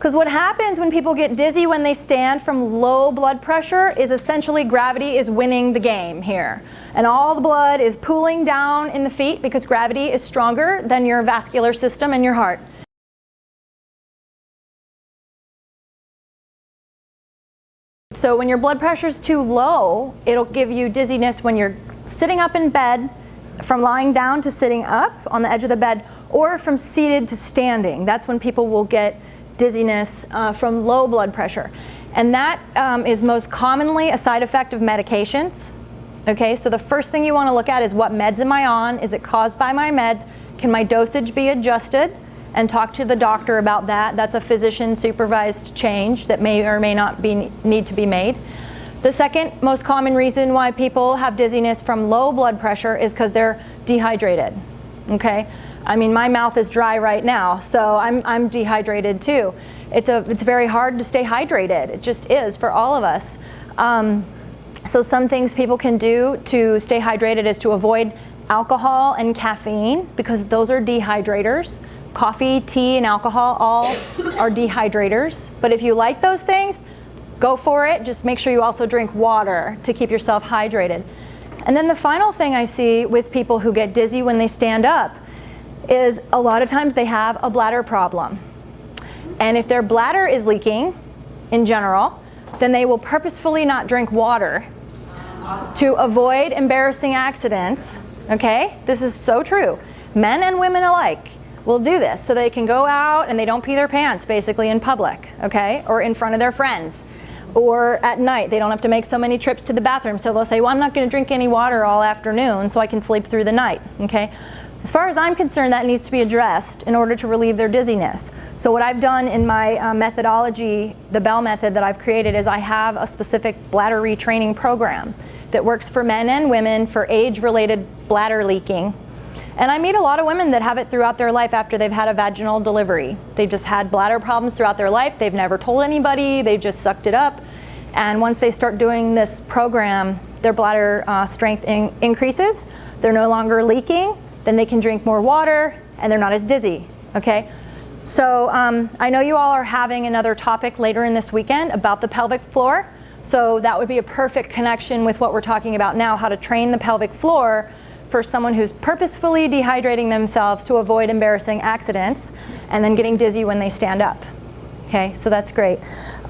Because what happens when people get dizzy when they stand from low blood pressure is essentially gravity is winning the game here. And all the blood is pooling down in the feet because gravity is stronger than your vascular system and your heart. So when your blood pressure is too low, it'll give you dizziness when you're sitting up in bed, from lying down to sitting up on the edge of the bed, or from seated to standing. That's when people will get dizziness from low blood pressure. And that is most commonly a side effect of medications. Okay, so the first thing you want to look at is what meds am I on? Is it caused by my meds? Can my dosage be adjusted? And talk to the doctor about that. That's a physician supervised change that may or may not need to be made. The second most common reason why people have dizziness from low blood pressure is because they're dehydrated. Okay, I mean, my mouth is dry right now, so I'm dehydrated too. It's very hard to stay hydrated. It just is for all of us. So some things people can do to stay hydrated is to avoid alcohol and caffeine, because those are dehydrators. Coffee, tea, and alcohol all are dehydrators. But if you like those things, go for it. Just make sure you also drink water to keep yourself hydrated. And then the final thing I see with people who get dizzy when they stand up is a lot of times they have a bladder problem. And if their bladder is leaking in general, then they will purposefully not drink water to avoid embarrassing accidents. Okay? This is so true. Men and women alike will do this so they can go out and they don't pee their pants basically in public, okay? Or in front of their friends. Or at night, they don't have to make so many trips to the bathroom, so they'll say, well, I'm not going to drink any water all afternoon so I can sleep through the night, okay? As far as I'm concerned, that needs to be addressed in order to relieve their dizziness. So what I've done in my methodology, the Bell method that I've created, is I have a specific bladder retraining program that works for men and women for age-related bladder leaking. And I meet a lot of women that have it throughout their life after they've had a vaginal delivery. They've just had bladder problems throughout their life. They've never told anybody. They've just sucked it up. And once they start doing this program, their bladder strength increases. They're no longer leaking. Then they can drink more water, and they're not as dizzy. Okay? So I know you all are having another topic later in this weekend about the pelvic floor. So that would be a perfect connection with what we're talking about now, how to train the pelvic floor for someone who's purposefully dehydrating themselves to avoid embarrassing accidents and then getting dizzy when they stand up. Okay, so that's great.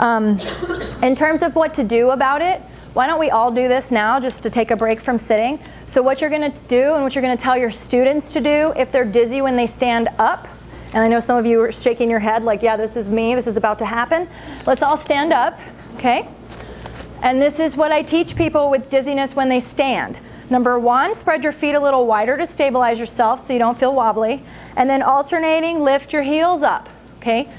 In terms of what to do about it, why don't we all do this now just to take a break from sitting? So what you're going to do and what you're going to tell your students to do if they're dizzy when they stand up, and I know some of you are shaking your head like, yeah, this is me, this is about to happen. Let's all stand up, okay? And this is what I teach people with dizziness when they stand. Number one, spread your feet a little wider to stabilize yourself so you don't feel wobbly. And then alternating, lift your heels up, okay?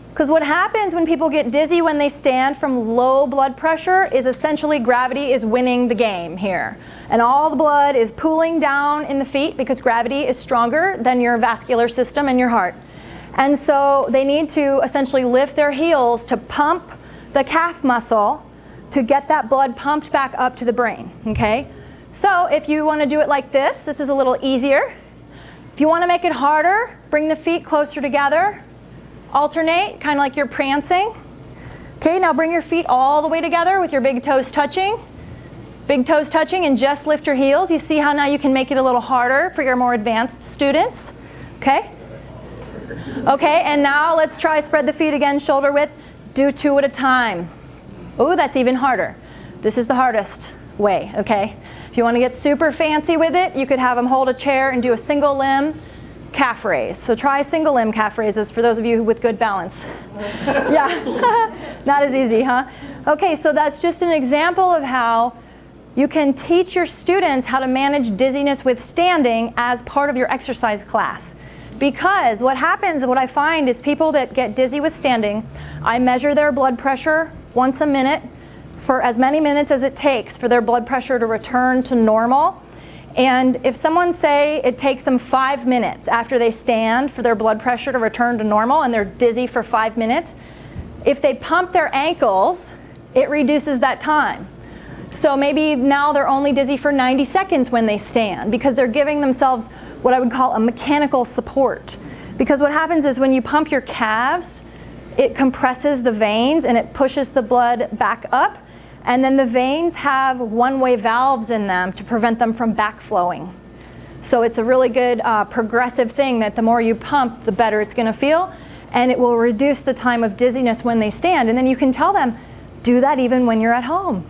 Because what happens when people get dizzy when they stand from low blood pressure is essentially gravity is winning the game here. And all the blood is pooling down in the feet because gravity is stronger than your vascular system and your heart. And so they need to essentially lift their heels to pump the calf muscle to get that blood pumped back up to the brain, okay? So if you want to do it like this is a little easier. If you want to make it harder, bring the feet closer together. Alternate, kind of like you're prancing. Okay, now bring your feet all the way together with your big toes touching. Big toes touching, and just lift your heels. You see how now you can make it a little harder for your more advanced students. Okay? Okay, and now let's try spread the feet again, shoulder width. Do 2 at a time. Oh, that's even harder. This is the hardest way, okay? If you want to get super fancy with it, you could have them hold a chair and do a single limb calf raise. So try single limb calf raises for those of you with good balance. Yeah, not as easy, huh? Okay, so that's just an example of how you can teach your students how to manage dizziness with standing as part of your exercise class. Because what happens, what I find is people that get dizzy with standing, I measure their blood pressure once a minute for as many minutes as it takes for their blood pressure to return to normal. And if someone say it takes them 5 minutes after they stand for their blood pressure to return to normal and they're dizzy for 5 minutes, if they pump their ankles, it reduces that time. So maybe now they're only dizzy for 90 seconds when they stand because they're giving themselves what I would call a mechanical support. Because what happens is when you pump your calves, it compresses the veins and it pushes the blood back up. And then the veins have one-way valves in them to prevent them from backflowing. So it's a really good progressive thing that the more you pump, the better it's going to feel. And it will reduce the time of dizziness when they stand. And then you can tell them, do that even when you're at home.